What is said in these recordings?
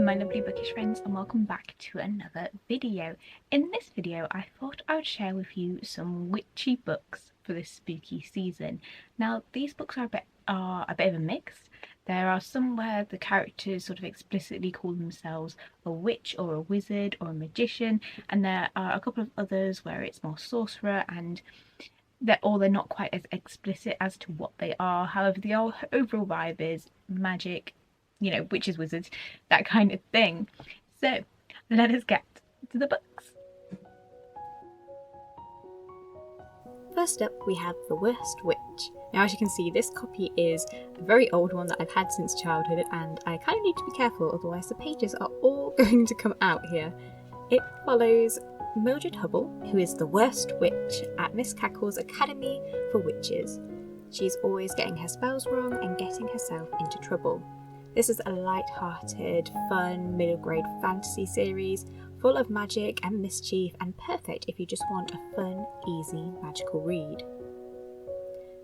My lovely bookish friends, and welcome back to another video. In this video I thought I would share with you some witchy books for this spooky season. Now these books are a bit of a mix. There are some where the characters sort of explicitly call themselves a witch or a wizard or a magician, and there are a couple of others where it's more sorcerer and they're not quite as explicit as to what they are. However, the overall vibe is magic, you know, witches, wizards, that kind of thing. So let us get to the books. First up, we have The Worst Witch. Now, as you can see, this copy is a very old one that I've had since childhood, and I kind of need to be careful, otherwise the pages are all going to come out here. It follows Mildred Hubble, who is the worst witch at Miss Cackle's Academy for Witches. She's always getting her spells wrong and getting herself into trouble. This is a light-hearted, fun, middle-grade fantasy series full of magic and mischief, and perfect if you just want a fun, easy, magical read.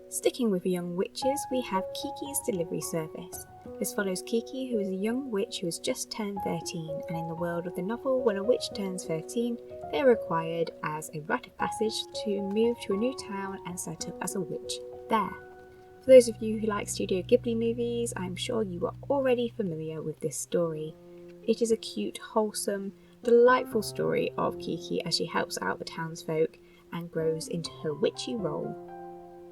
Sticking with young witches, we have Kiki's Delivery Service. This follows Kiki, who is a young witch who has just turned 13, and in the world of the novel, when a witch turns 13, they are required as a rite of passage to move to a new town and set up as a witch there. For those of you who like Studio Ghibli movies, I'm sure you are already familiar with this story. It is a cute, wholesome, delightful story of Kiki as she helps out the townsfolk and grows into her witchy role.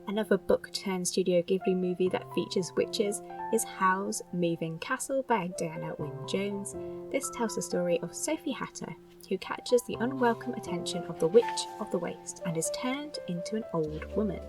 Another book turned Studio Ghibli movie that features witches is Howl's Moving Castle by Diana Wynne Jones. This tells the story of Sophie Hatter, who catches the unwelcome attention of the Witch of the Waste and is turned into an old woman.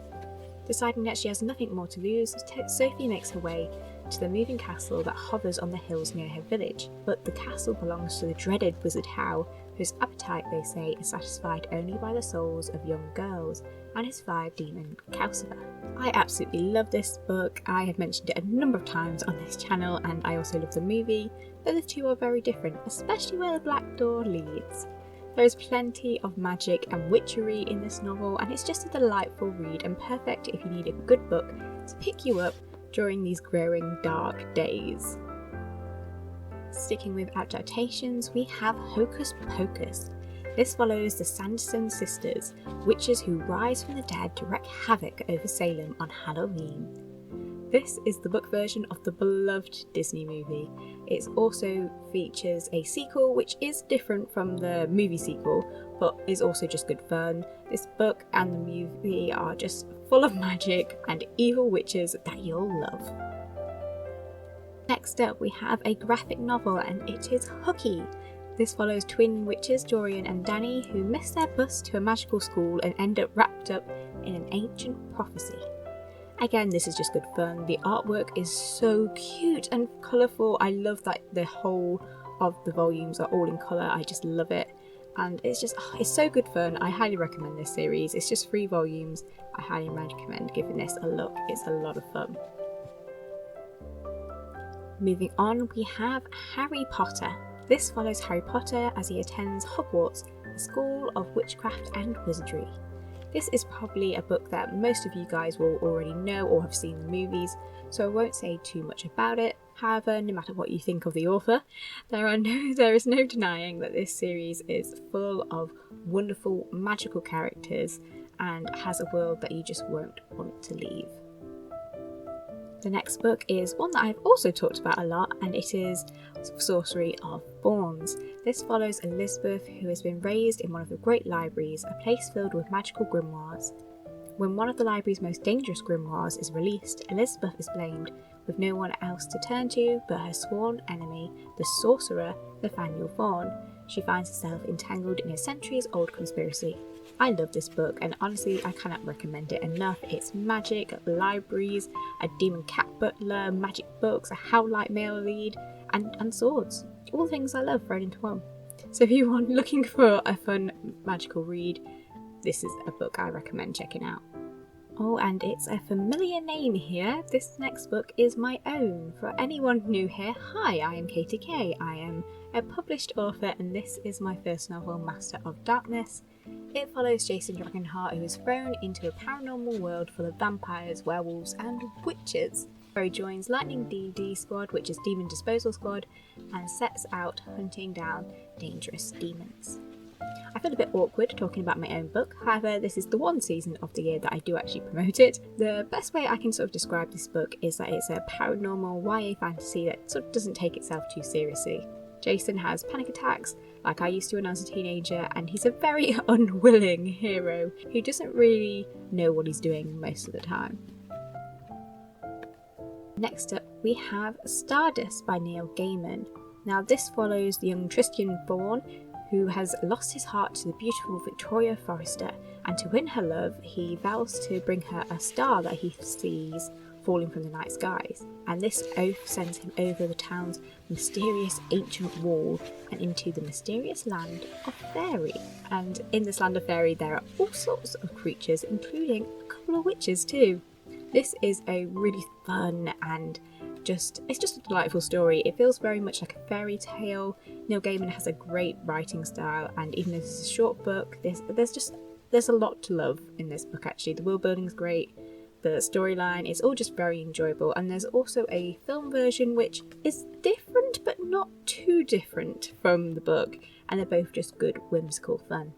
Deciding that she has nothing more to lose, Sophie makes her way to the moving castle that hovers on the hills near her village. But the castle belongs to the dreaded wizard Howl, whose appetite, they say, is satisfied only by the souls of young girls, and his 5-demon Calcifer. I absolutely love this book. I have mentioned it a number of times on this channel, and I also love the movie, though the two are very different, especially where the Black Door leads. There is plenty of magic and witchery in this novel, and it's just a delightful read and perfect if you need a good book to pick you up during these growing dark days. Sticking with adaptations, we have Hocus Pocus. This follows the Sanderson sisters, witches who rise from the dead to wreak havoc over Salem on Halloween. This is the book version of the beloved Disney movie. It also features a sequel which is different from the movie sequel, but is also just good fun. This book and the movie are just full of magic and evil witches that you'll love. Next up, we have a graphic novel, and it is Hooky. This follows twin witches Dorian and Danny, who miss their bus to a magical school and end up wrapped up in an ancient prophecy. Again, this is just good fun. The artwork is so cute and colourful. I love that the whole of the volumes are all in colour. I just love it. And it's so good fun. I highly recommend this series. It's just 3 volumes. I highly recommend giving this a look. It's a lot of fun. Moving on, we have Harry Potter. This follows Harry Potter as he attends Hogwarts, a school of witchcraft and wizardry. This is probably a book that most of you guys will already know or have seen the movies, so I won't say too much about it. However, no matter what you think of the author, there is no denying that this series is full of wonderful magical characters and has a world that you just won't want to leave. The next book is one that I've also talked about a lot, and it is Sorcery of Thorns. This follows Elizabeth, who has been raised in one of the great libraries, a place filled with magical grimoires. When one of the library's most dangerous grimoires is released, Elizabeth is blamed, with no one else to turn to but her sworn enemy, the sorcerer Nathaniel Thorn. She finds herself entangled in a centuries-old conspiracy. I love this book, and honestly I cannot recommend it enough. It's magic, libraries, a demon cat butler, magic books, a Howlite male lead, and swords. All the things I love thrown into one. So if you are looking for a fun magical read, this is a book I recommend checking out. Oh, and it's a familiar name here. This next book is my own. For anyone new here, hi, I am Katie Kay. I am a published author, and this is my first novel, Master of Darkness. It follows Jason Dragonheart, who is thrown into a paranormal world full of vampires, werewolves, and witches. He joins Lightning D&D Squad, which is Demon Disposal Squad, and sets out hunting down dangerous demons. I feel a bit awkward talking about my own book, however this is the one season of the year that I do actually promote it. The best way I can sort of describe this book is that it's a paranormal YA fantasy that sort of doesn't take itself too seriously. Jason has panic attacks, like I used to when I was a teenager, and he's a very unwilling hero who doesn't really know what he's doing most of the time. Next up we have Stardust by Neil Gaiman. Now this follows the young Tristan Thorne, who has lost his heart to the beautiful Victoria Forrester, and to win her love he vows to bring her a star that he sees falling from the night skies, and this oath sends him over the town's mysterious ancient wall and into the mysterious land of Fairy. And in this land of Fairy there are all sorts of creatures, including a couple of witches too. This is a really fun and it's just a delightful story. It feels very much like a fairy tale. Neil Gaiman has a great writing style, and even though this is a short book, there's a lot to love in this book actually. The world building is great, the storyline is all just very enjoyable, and there's also a film version which is different but not too different from the book, and they're both just good whimsical fun.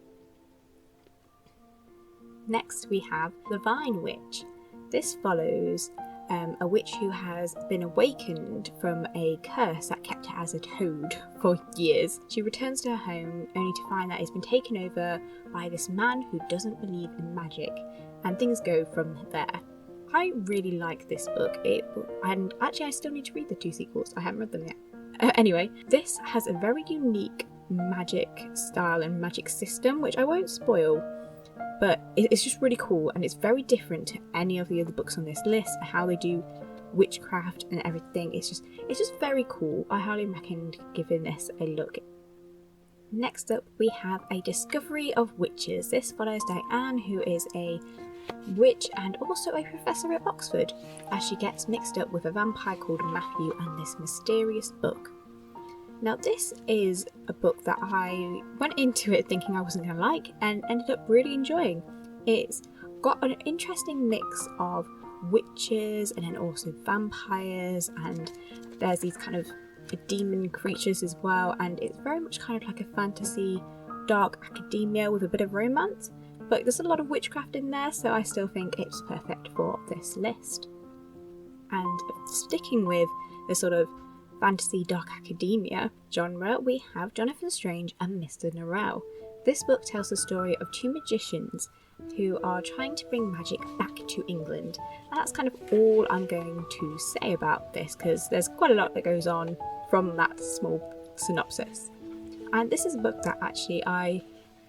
Next we have The Vine Witch. This follows a witch who has been awakened from a curse that kept her as a toad for years. She returns to her home only to find that it's been taken over by this man who doesn't believe in magic, and things go from there. I really like this book, and actually I still need to read the 2 sequels, I haven't read them yet. Anyway, this has a very unique magic style and magic system, which I won't spoil, but it's just really cool, and it's very different to any of the other books on this list. How they do witchcraft and everything, it's just very cool. I highly recommend giving this a look. Next up we have A Discovery of Witches. This follows Diane, who is a witch and also a professor at Oxford, as she gets mixed up with a vampire called Matthew and this mysterious book. Now this is a book that I went into it thinking I wasn't going to like and ended up really enjoying. It's got an interesting mix of witches and then also vampires, and there's these kind of demon creatures as well, and it's very much kind of like a fantasy dark academia with a bit of romance, but there's a lot of witchcraft in there, so I still think it's perfect for this list. And sticking with the sort of fantasy dark academia genre, we have Jonathan Strange and Mr. Narell. This book tells the story of 2 magicians who are trying to bring magic back to England, and that's kind of all I'm going to say about this, because there's quite a lot that goes on from that small synopsis. And this is a book that actually I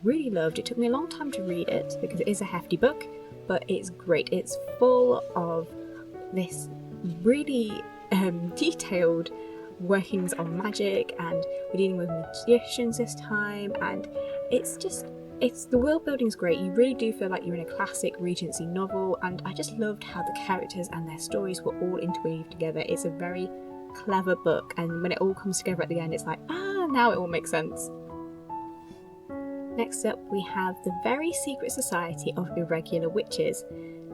really loved. It took me a long time to read it because it is a hefty book, but it's great. It's full of this really detailed workings on magic, and we're dealing with magicians this time, and the world building's great. You really do feel like you're in a classic Regency novel, and I just loved how the characters and their stories were all interweaved together. It's a very clever book, and when it all comes together at the end, it's like, now it all makes sense. Next up we have The Very Secret Society of Irregular Witches.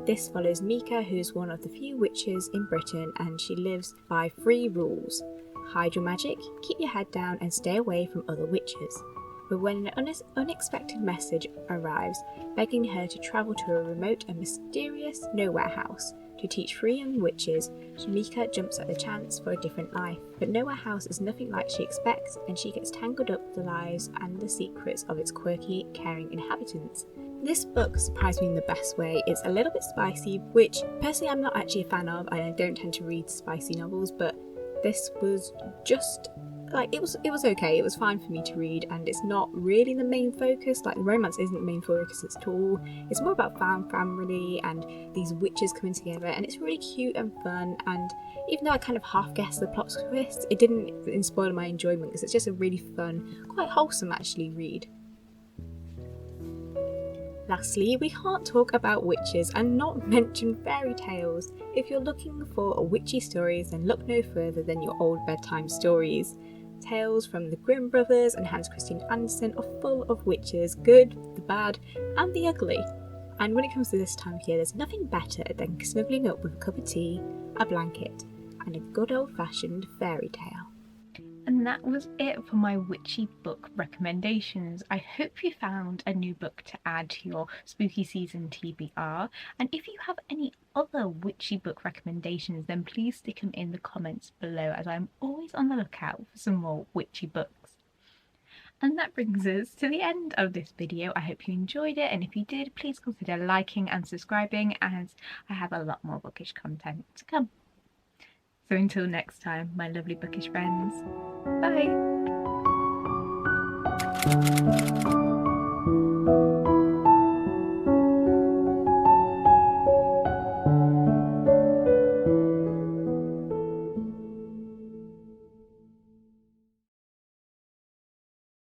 This follows Mika, who's one of the few witches in Britain, and she lives by 3 rules. Hide your magic, keep your head down, and stay away from other witches. But when an unexpected message arrives, begging her to travel to a remote and mysterious nowhere house to teach 3 young witches, Mika jumps at the chance for a different life. But Nowhere House is nothing like she expects, and she gets tangled up with the lives and the secrets of its quirky, caring inhabitants. This book surprised me in the best way. It's a little bit spicy, which personally I'm not actually a fan of. I don't tend to read spicy novels, but this was just like it was okay. It was fine for me to read, and it's not really the main focus. Like the romance isn't the main focus at all. It's more about family and these witches coming together, and it's really cute and fun. And even though I kind of half guessed the plot twist, it didn't spoil my enjoyment because it's just a really fun, quite wholesome actually read. Lastly, we can't talk about witches and not mention fairy tales. If you're looking for witchy stories, then look no further than your old bedtime stories. Tales from the Grimm brothers and Hans Christian Andersen are full of witches, good, the bad, and the ugly. And when it comes to this time of year, there's nothing better than snuggling up with a cup of tea, a blanket, and a good old-fashioned fairy tale. And that was it for my witchy book recommendations. I hope you found a new book to add to your spooky season TBR. And if you have any other witchy book recommendations, then please stick them in the comments below, as I'm always on the lookout for some more witchy books. And that brings us to the end of this video. I hope you enjoyed it, and if you did, please consider liking and subscribing, as I have a lot more bookish content to come. So until next time, my lovely bookish friends, bye!